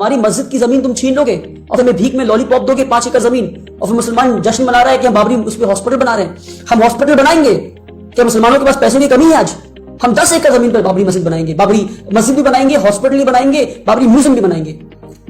हमारी मस्जिद की जमीन तुम छीन लोगे और हमें भीख में लॉलीपॉप दोगे 5 एकड़ जमीन, और फिर मुसलमान जश्न मना रहा है कि हम बाबरी उस पर हॉस्पिटल बना रहे हैं। हम हॉस्पिटल बनाएंगे, क्या मुसलमानों के पास पैसों की कमी है? आज हम 10 एकड़ जमीन पर बाबरी मस्जिद बनाएंगे, बाबरी मस्जिद भी बनाएंगे, हॉस्पिटल भी बनाएंगे, बाबरी म्यूजियम भी बनाएंगे,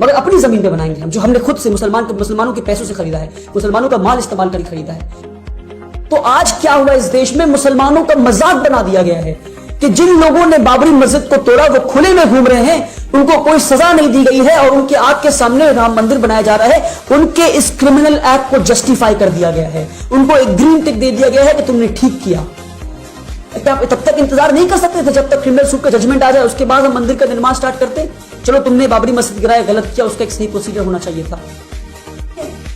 मगर अपनी जमीन पे बनाएंगे हम, जो हमने खुद से मुसलमानों के पैसों से खरीदा है, मुसलमानों का माल इस्तेमाल कर खरीदा है। तो आज क्या हुआ इस देश में? मुसलमानों का मजाक बना दिया गया है कि जिन लोगों ने बाबरी मस्जिद को तोड़ा वो खुले में घूम रहे हैं, उनको कोई सजा नहीं दी गई है और उनके आंख के सामने राम मंदिर बनाया जा रहा है। उनके इस क्रिमिनल एक्ट को जस्टिफाई कर दिया गया है, उनको एक ग्रीन टिक दे दिया गया है कि तुमने ठीक किया। तब तक इंतजार नहीं कर सकते थे जब तक क्रिमिनल सूट का जजमेंट आ जाए, उसके बाद हम मंदिर का निर्माण स्टार्ट करते? चलो तुमने बाबरी मस्जिद गिराया, गलत किया, उसका एक सही प्रोसीजर होना चाहिए था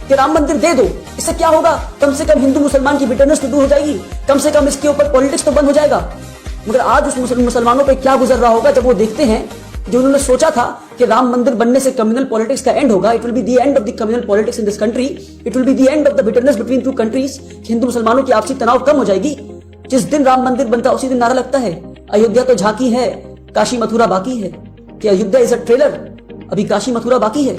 कि राम मंदिर दे दो। इससे क्या होगा? कम से कम हिंदू मुसलमान की बिटरनेस तो दूर हो जाएगी, कम से कम इसके ऊपर पॉलिटिक्स तो बंद हो जाएगा। मगर आज उस मुसलमानों पे क्या गुजर रहा होगा जब वो देखते हैं जो उन्होंने सोचा था कि राम मंदिर बनने से कम्युनल पॉलिटिक्स का एंड होगा, it will be the end of the communal politics in this country, it will be the end of the bitterness between two countries, Hindu मुसलमानों की आपसी तनाव कम हो जाएगी। जिस दिन राम मंदिर बनता उसी दिन नारा लगता है अयोध्या तो झांकी है, काशी मथुरा बाकी है। कि अयोध्या इज अ ट्रेलर, अभी काशी मथुरा बाकी है।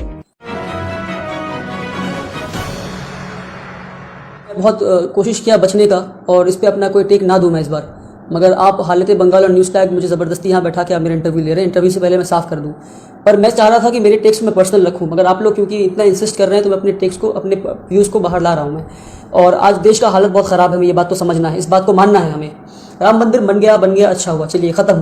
बहुत कोशिश किया बचने का और इस पे अपना कोई टेक ना दूं मैं इस बार, मगर आप हालत बंगाल और न्यूज़ टैग मुझे ज़बरदस्ती यहाँ बैठा के आप मेरा इंटरव्यू ले रहे हैं। इंटरव्यू से पहले मैं साफ कर दूं, पर मैं चाह रहा था कि मेरे टेक्स्ट में पर्सनल रखूं, मगर आप लोग क्योंकि इतना इंसिस्ट कर रहे हैं तो मैं अपने टेक्स्ट को, अपने व्यूज़ को बाहर ला रहा हूँ मैं। और आज देश का हालत बहुत ख़राब है, हमें ये बात तो समझना है, इस बात को मानना है हमें। राम मंदिर बन गया, अच्छा हुआ, चलिए ख़त्म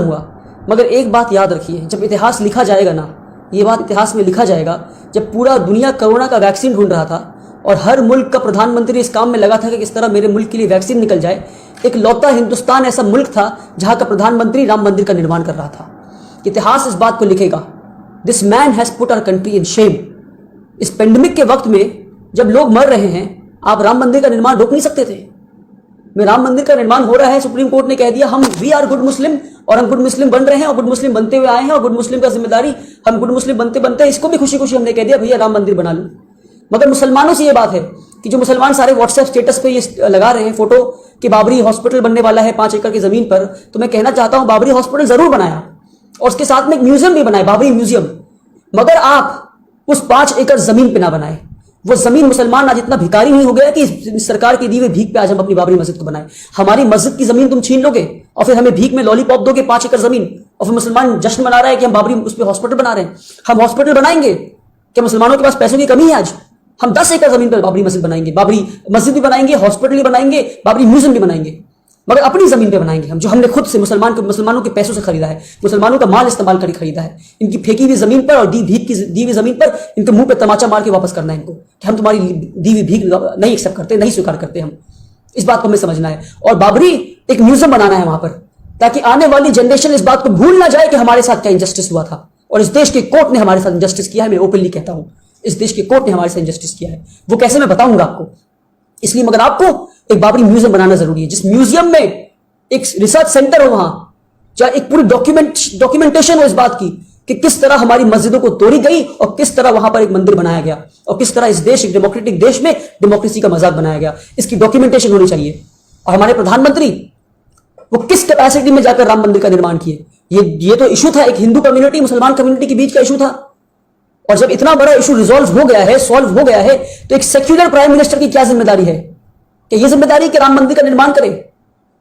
हुआ। मगर एक बात याद रखिए, जब इतिहास लिखा जाएगा ना, ये बात इतिहास में लिखा जाएगा, जब पूरा दुनिया कोरोना का वैक्सीन ढूंढ रहा था और हर मुल्क का प्रधानमंत्री इस काम में लगा था कि किस तरह मेरे मुल्क के लिए वैक्सीन निकल जाए, एक लौता हिंदुस्तान ऐसा मुल्क था जहां का प्रधानमंत्री राम मंदिर का निर्माण कर रहा था। इतिहास इस बात को लिखेगा, this man has put our country in shame. इस पेंडेमिक के वक्त में जब लोग मर रहे हैं, आप राम मंदिर का निर्माण रोक नहीं सकते थे। में राम मंदिर का निर्माण हो रहा है, सुप्रीम कोर्ट ने कह दिया हम वी आर गुड मुस्लिम, और हम गुड मुस्लिम बन रहे हैं और गुड मुस्लिम बनते हुए आए हैं, और गुड मुस्लिम का जिम्मेदारी, हम गुड मुस्लिम बनते बनते इसको भी खुशी खुशी हमने कह दिया भैया राम मंदिर बना लो। मगर मुसलमानों से ये बात है कि जो मुसलमान सारे व्हाट्सएप स्टेटस पे ये लगा रहे हैं फोटो कि बाबरी हॉस्पिटल बनने वाला है 5 एकड़ की जमीन पर, तो मैं कहना चाहता हूं बाबरी हॉस्पिटल जरूर बनाया और उसके साथ में एक म्यूजियम भी बनाए, बाबरी म्यूजियम, मगर आप उस 5 एकड़ जमीन पे ना बनाए। वो जमीन मुसलमान आज इतना भिखारी नहीं हो गया कि सरकार की दी हुई भीख पे आज हम अपनी बाबरी मस्जिद को बनाए। हमारी मस्जिद की जमीन तुम छीन लोगे और फिर हमें भीख में लॉलीपॉप दोगे 5 एकड़ जमीन, और फिर मुसलमान जश्न मना रहा है कि हम बाबरी उस पर हॉस्पिटल बना रहे हैं। हम हॉस्पिटल बनाएंगे, क्या मुसलमानों के पास पैसों की कमी है? आज हम 10 एकड़ जमीन पर बाबरी मस्जिद बनाएंगे, बाबरी मस्जिद भी बनाएंगे, हॉस्पिटल भी बनाएंगे, बाबरी म्यूजियम भी बनाएंगे, मगर अपनी जमीन पे बनाएंगे हम, जो हमने खुद से मुसलमानों के पैसों से खरीदा है, मुसलमानों का माल इस्तेमाल कर खरीदा है। इनकी फेंकी हुई जमीन पर और दी हुई जमीन पर इनके मुंह पे तमाचा मार के वापस करना है इनको कि हम तुम्हारी दी हुई भीख नहीं एक्सेप्ट करते, नहीं स्वीकार करते हम। इस बात को हमें समझना है और बाबरी एक म्यूजियम बनाना है वहां पर, ताकि आने वाली जनरेशन इस बात को भूल ना जाए कि हमारे साथ क्या इंजस्टिस हुआ था। और इस देश के कोर्ट ने हमारे साथ इंजस्टिस किया है, मैं ओपनली कहता हूं, इस देश के कोर्ट ने हमारे साथ इंजस्टिस किया है। वो कैसे मैं बताऊंगा आपको, इसलिए मगर आपको एक बाबरी म्यूजियम बनाना जरूरी है, जिस म्यूजियम में एक रिसर्च सेंटर हो, वहां चाहे एक पूरी डॉक्यूमेंटेशन हो इस बात की कि किस तरह हमारी मस्जिदों को तोड़ी गई और किस तरह वहां पर एक मंदिर बनाया गया और किस तरह इस देश, एक डेमोक्रेटिक देश में डेमोक्रेसी का मजाक बनाया गया। इसकी डॉक्यूमेंटेशन होनी चाहिए। और हमारे प्रधानमंत्री वो किस कैपेसिटी में जाकर राम मंदिर का निर्माण किए, ये तो इशू था, एक हिंदू कम्युनिटी मुसलमान कम्युनिटी के बीच का इशू था। और जब इतना बड़ा इशू रिजॉल्व हो गया है, सॉल्व हो गया है, तो एक सेक्युलर प्राइम मिनिस्टर की क्या जिम्मेदारी है कि ये जिम्मेदारी कि राम मंदिर का निर्माण करे।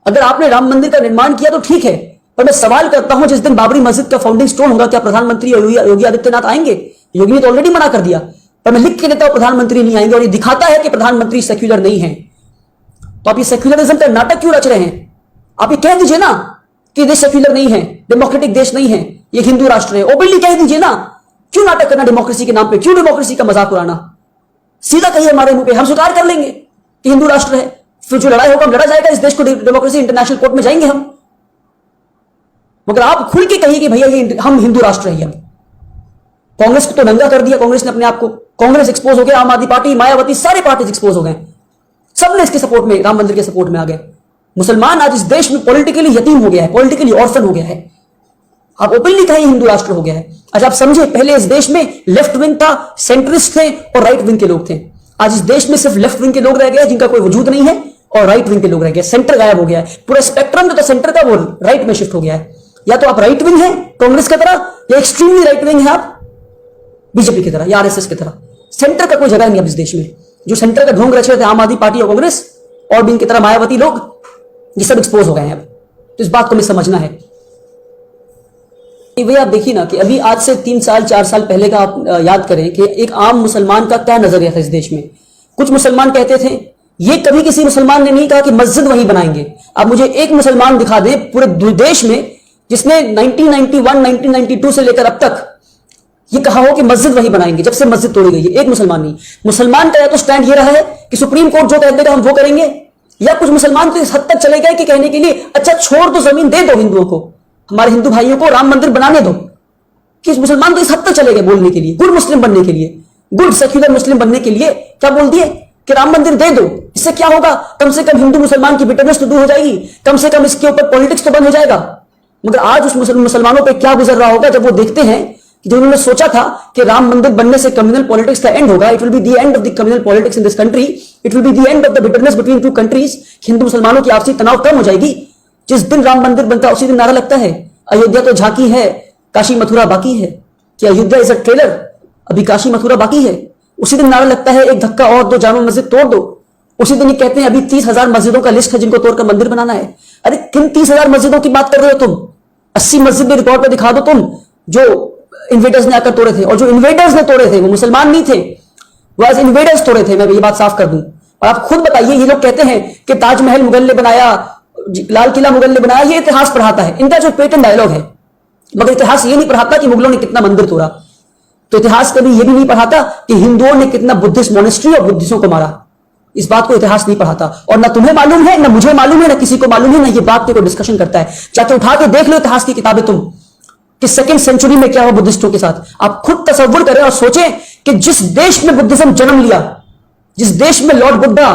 अगर आपने राम मंदिर का निर्माण किया तो ठीक है, पर मैं सवाल करता हूं जिस दिन बाबरी मस्जिद का फाउंडिंग स्टोन होगा, क्या प्रधानमंत्री योगी आदित्यनाथ आएंगे? योगी ने तो ऑलरेडी मना कर दिया, पर मैं लिख के देता हूं प्रधानमंत्री नहीं आएंगे, और ये दिखाता है कि प्रधानमंत्री सेक्युलर नहीं है। तो आप ये सेक्युलरिज्म का नाटक क्यों रच रहे हैं? आप ये कह दीजिए ना कि देश सेक्युलर नहीं है, डेमोक्रेटिक देश नहीं है, ये हिंदू राष्ट्र है, ओपनली कह दीजिए ना। क्यों नाटक करना डेमोक्रेसी के नाम पे? क्यों डेमोक्रेसी का मजाक उड़ाना? सीधा कहिए हमारे मुंह पे, हम स्वीकार कर लेंगे कि हिंदू राष्ट्र है, फिर जो लड़ाई होगा लड़ा जाएगा, इस देश को डेमोक्रेसी इंटरनेशनल कोर्ट में जाएंगे हम। मगर आप खुल के कहिए कि भैया ये हम हिंदू राष्ट्र है। कांग्रेस को तो नंगा कर दिया, कांग्रेस ने अपने आप को, कांग्रेस एक्सपोज हो गया, आम आदमी पार्टी, मायावती, सारे पार्टी एक्सपोज हो गए, सबने इसके सपोर्ट में, राम मंदिर के सपोर्ट में आ गए। मुसलमान आज इस देश में पॉलिटिकली यतीम हो गया है, पॉलिटिकली ऑर्फन हो गया है। आप ओपनली कहें हिंदू राष्ट्र हो गया है। आज आप समझे, पहले इस देश में लेफ्ट विंग था, सेंट्रिस्ट थे और राइट विंग के लोग थे। आज इस देश में सिर्फ लेफ्ट विंग के लोग रह गए जिनका कोई वजूद नहीं है, और राइट विंग के लोग रह गए, सेंटर गायब हो गया है। पूरा स्पेक्ट्रम जो था सेंटर का वो राइट में शिफ्ट हो गया है। या तो आप राइट विंग हैं कांग्रेस की तरह, या एक्सट्रीमली राइट विंग है आप बीजेपी की तरह या आरएसएस की तरह। सेंटर का कोई जगह नहीं अब इस देश में। जो सेंटर का ढोंग रच रहे थे आम आदमी पार्टी और कांग्रेस और भी इनकी तरह मायावती लोग, ये सब एक्सपोज हो गए हैं अब। तो इस बात को हमें समझना है। भैया आप देखिए ना कि अभी आज से 3 साल 4 साल पहले का आप याद करें कि एक आम मुसलमान का क्या नजरिया था इस देश में। कुछ मुसलमान कहते थे, ये कभी किसी मुसलमान ने नहीं कहा कि मस्जिद वहीं बनाएंगे। अब मुझे एक मुसलमान दिखा दे पूरे देश में जिसने 1991 1992 से लेकर अब तक ये कहा हो कि मस्जिद वहीं बनाएंगे जब से मस्जिद तोड़ी गई है। एक मुसलमान नहीं। मुसलमान का या तो स्टैंड ये रहा है कि सुप्रीम कोर्ट जो कहते हैं हम वो करेंगे, या कुछ मुसलमान तो इस हद तक चले गए कि कहने के लिए अच्छा छोड़ दो, जमीन दे दो हिंदुओं को, हमारे हिंदू भाइयों को राम मंदिर बनाने दो। कि मुसलमान तो इस हद तक चले गए बोलने के लिए, गुड मुस्लिम बनने के लिए, गुड सेक्युलर मुस्लिम बनने के लिए क्या बोल दिए कि राम मंदिर दे दो। इससे क्या होगा, कम से कम हिंदू मुसलमान की बिटरनेस तो दूर हो जाएगी, कम से कम इसके ऊपर पॉलिटिक्स तो बंद हो जाएगा। मगर आज उस मुसलमानों पर क्या गुजर रहा होगा जब वो देखते हैं कि जो उन्होंने सोचा था कि राम मंदिर बनने से कम्युनल पॉलिटिक्स का एंड होगा, it will be the end of the communal politics in this country, it will be the end of the bitterness between two countries, Hindu मुसलमानों की आपसी तनाव कम हो जाएगी। जिस दिन राम मंदिर बनता है उसी दिन नारा लगता है अयोध्या तो झांकी है, काशी मथुरा बाकी है। कि अयोध्या इज अ ट्रेलर, अभी काशी मथुरा बाकी है। उसी दिन नारा लगता है एक धक्का और दो, जामा मस्जिद तोड़ दो। उसी दिन ये कहते हैं अभी 30,000 मस्जिदों का लिस्ट है जिनको तोड़कर मंदिर बनाना है। अरे किन 30,000 मस्जिदों की बात कर रहे हो तुम? 80 मस्जिद में रिकॉर्ड पे दिखा दो तुम जो इन्वेडर्स ने आकर तोड़े थे। और जो इन्वेडर्स ने तोड़े थे वो मुसलमान नहीं थे, वो एज इन्वेडर्स तोड़े थे। मैं ये बात साफ कर दूं। और आप खुद बताइए, ये लोग कहते हैं कि ताजमहल मुगल ने बनाया, लाल किला मुगल ने बनाया, ये इतिहास पढ़ाता है, इनका जो पेटेंट डायलॉग है। मगर इतिहास ये नहीं पढ़ाता कि मुगलों ने कितना मंदिर तोड़ा। तो इतिहास कभी ये भी नहीं पढ़ाता कि हिंदुओं ने कितना बुद्धिस्ट मोनेस्ट्री और बुद्धिस्टों को मारा। इस बात को इतिहास नहीं पढ़ाता। और ना तुम्हें मालूम है, ना मुझे मालूम है, ना किसी को मालूम है, ना ये बात को डिस्कशन करता है। जाके उठा के देख लो इतिहास की किताबें तुम कि 2nd सेंचुरी में क्या हुआ बुद्धिस्टों के साथ। आप खुद तसव्वुर करें और सोचें कि जिस देश में बुद्धिज्म जन्म लिया, जिस देश में लॉर्ड बुद्धा,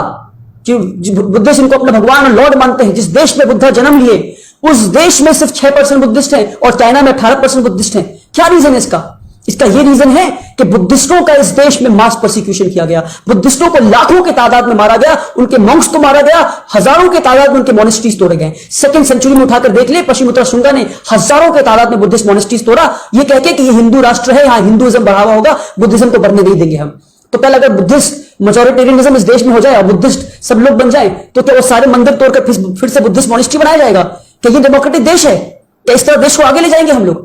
बुद्धिस्ट इनको अपना भगवान और लॉर्ड मानते हैं, जिस देश में बुद्धा जन्म लिए उस देश में सिर्फ 6% बुद्धिस्ट हैं और चाइना में 18% बुद्धिस्ट हैं। क्या रीजन है इसका? इसका यह रीजन है कि बुद्धिस्टों का इस देश में मास प्रोसिक्यूशन किया गया। बुद्धिस्टों को लाखों के तादाद में मारा गया, उनके मॉन्क्स को मारा गया, हजारों के तादाद में उनके मोनेस्ट्रीज तोड़े गए। 2nd सेंचुरी में उठाकर देख ले, पश्चिमोत्तर शुंगा ने हजारों के तादाद में बुद्धिस्ट मोनेस्ट्रीज तोड़ा, ये कहके कि ये हिंदू राष्ट्र है, यहां हिंदुइज्म बढ़ावा होगा, बुद्धिज्म को बढ़ने नहीं देंगे हम। तो पहले अगर बुद्धिस्ट मेजोरिटेरियनिज्म इस देश में हो जाए और बुद्धिस्ट सब लोग बन जाए तो क्या वो सारे मंदिर तोड़कर फिर से बुद्धिस्ट मोनेस्ट्री बनाया जाएगा? क्या ये डेमोक्रेटिक देश है? क्या इस तरह देश को आगे ले जाएंगे हम लोग?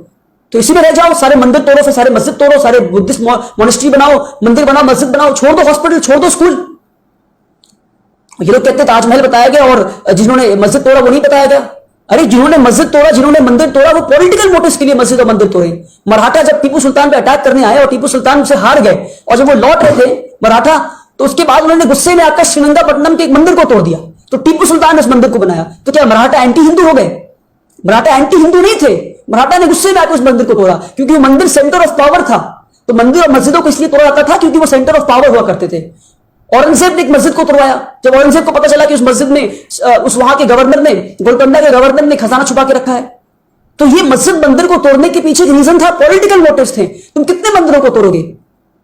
तो इसी में रह जाओ, सारे मंदिर तोड़ो, फिर सारे मस्जिद तोड़ो, सारे बुद्धिस्ट मोनेस्ट्री बनाओ, मंदिर बनाओ, मस्जिद बनाओ, छोड़ दो हॉस्पिटल, छोड़ दो स्कूल। ये लोग कहते हैं ताजमहल बताया गया और जिन्होंने मस्जिद तोड़ा वो नहीं बताया गया। अरे जिन्होंने मस्जिद तोड़ा, जिन्होंने मंदिर तोड़ा, वो पॉलिटिकल मोटिव्स के लिए मस्जिद और मंदिर तोड़े। मराठा जब टीपू सुल्तान पे अटैक करने आए और टीपू सुल्तान से हार गए और जब वो लौट रहे थे मराठा, तो उसके बाद उन्होंने गुस्से में आकर श्रीरंगापट्टनम के एक मंदिर को तोड़ दिया। तो टीपू सुल्तान ने उस मंदिर को बनाया। तो क्या मराठा एंटी हिंदू हो गए? मराठा एंटी हिंदू नहीं थे, मराठा ने गुस्से में आकर उस मंदिर को तोड़ा क्योंकि वो मंदिर सेंटर ऑफ पावर था। तो मंदिर और मस्जिदों को इसलिए तोड़ा जाता था क्योंकि वो सेंटर ऑफ पावर हुआ करते थे। औरंगजेब ने एक मस्जिद को तोड़वाया। जब औरंगजेब को पता चला कि उस मस्जिद में उस वहां के गवर्नर ने, गोलकोंडा के गवर्नर ने खजाना छुपा के रखा है, तो ये मस्जिद मंदिर को तोड़ने के पीछे रीजन था, पॉलिटिकल मोटिव्स थे। तुम कितने मंदिरों को तोड़ोगे?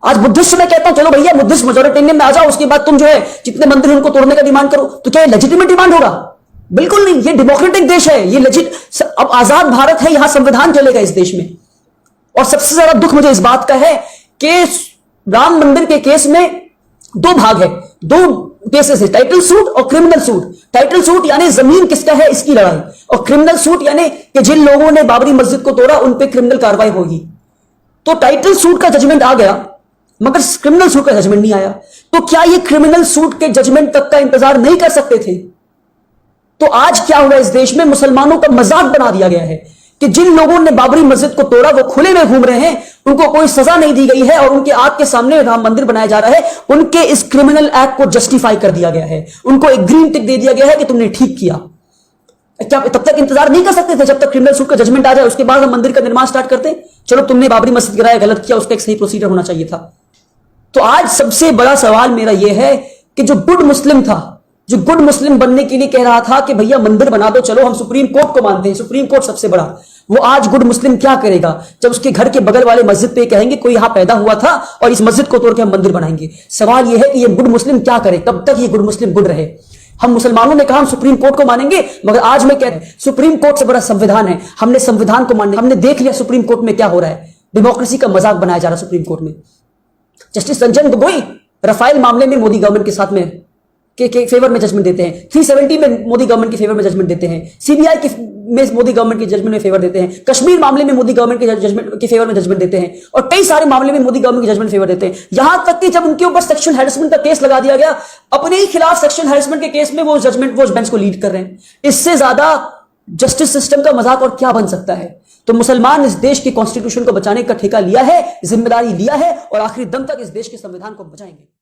आज बुद्धिस्ट में कहता हूं चलो भैया बुद्धिस्ट मेजोरिटेरियन में आ जाओ, उसके बाद तुम जो है जितने मंदिर उनको तोड़ने का डिमांड करो, तो क्या लेजिटिमेट डिमांड होगा? बिल्कुल नहीं। ये डेमोक्रेटिक देश है, ये लेजिट, अब आजाद भारत है, यहां संविधान चलेगा इस देश में। और सबसे ज्यादा दुख मुझे इस बात का है कि राम मंदिर के केस में 2 भाग है, 2 केसेस है, टाइटल सूट और क्रिमिनल सूट। टाइटल सूट यानी जमीन किसका है इसकी लड़ाई, और क्रिमिनल सूट यानी कि जिन लोगों ने बाबरी मस्जिद को तोड़ा उन पे क्रिमिनल कार्रवाई होगी। तो टाइटल सूट का जजमेंट आ गया मगर क्रिमिनल सूट का जजमेंट नहीं आया। तो क्या ये क्रिमिनल सूट के जजमेंट तक का इंतजार नहीं कर सकते थे? तो आज क्या हुआ इस देश में, मुसलमानों का मजाक बना दिया गया है कि जिन लोगों ने बाबरी मस्जिद को तोड़ा वो खुले में घूम रहे हैं, उनको कोई सजा नहीं दी गई है और उनके आंख के सामने राम मंदिर बनाया जा रहा है। उनके इस क्रिमिनल एक्ट को जस्टिफाई कर दिया गया है, उनको एक ग्रीन टिक दे दिया गया है कि तुमने ठीक किया। क्या तब तक इंतजार नहीं कर सकते थे जब तक क्रिमिनल सूट का जजमेंट आ जाए, उसके बाद हम मंदिर का निर्माण स्टार्ट करते? चलो तुमने बाबरी मस्जिद गिराया, गलत किया, उसका एक सही प्रोसीजर होना चाहिए था। तो आज सबसे बड़ा सवाल मेरा यह है कि जो गुड मुस्लिम था, जो गुड मुस्लिम बनने के लिए कह रहा था कि भैया मंदिर बना दो, चलो हम सुप्रीम कोर्ट को मानते हैं, सुप्रीम कोर्ट सबसे बड़ा, वो आज गुड मुस्लिम क्या करेगा जब उसके घर के बगल वाले मस्जिद पे कहेंगे कोई यहां पैदा हुआ था और इस मस्जिद को तोड़ के हम मंदिर बनाएंगे? सवाल यह है कि ये गुड मुस्लिम क्या करे, कब तक ये गुड मुस्लिम गुड रहे? हम मुसलमानों ने कहा हम सुप्रीम कोर्ट को मानेंगे, मगर आज मैं कहता हूं सुप्रीम कोर्ट से बड़ा संविधान है। हमने संविधान को मानने, हमने देख लिया सुप्रीम कोर्ट में क्या हो रहा है। डेमोक्रेसी का मजाक बनाया जा रहा है सुप्रीम कोर्ट में। जस्टिस रंजन गोगोई राफेल मामले में मोदी गवर्नमेंट के साथ में के फेवर में जजमेंट देते हैं, 370 में मोदी गवर्नमेंट के फेवर में जजमेंट देते हैं, सीबीआई के में मोदी गवर्नमेंट के जजमेंट में फेवर देते हैं, कश्मीर मामले में मोदी गवर्नमेंट के जजमेंट के फेवर में जजमेंट देते हैं, और कई सारे मामले में मोदी गवर्नमेंट के जजमेंट फेवर देते हैं। यहां तक कि जब उनके ऊपर सेक्सुअल हैरेसमेंट का केस लगा दिया गया, अपने ही खिलाफ सेक्सुअल हैरेसमेंट के केस में वो बेंच को लीड कर रहे हैं। इससे ज्यादा जस्टिस सिस्टम का मजाक और क्या बन सकता है। तो मुसलमान इस देश की कॉन्स्टिट्यूशन को बचाने का ठेका लिया है, जिम्मेदारी लिया है, और आखिरी दम तक इस देश के संविधान को बचाएंगे।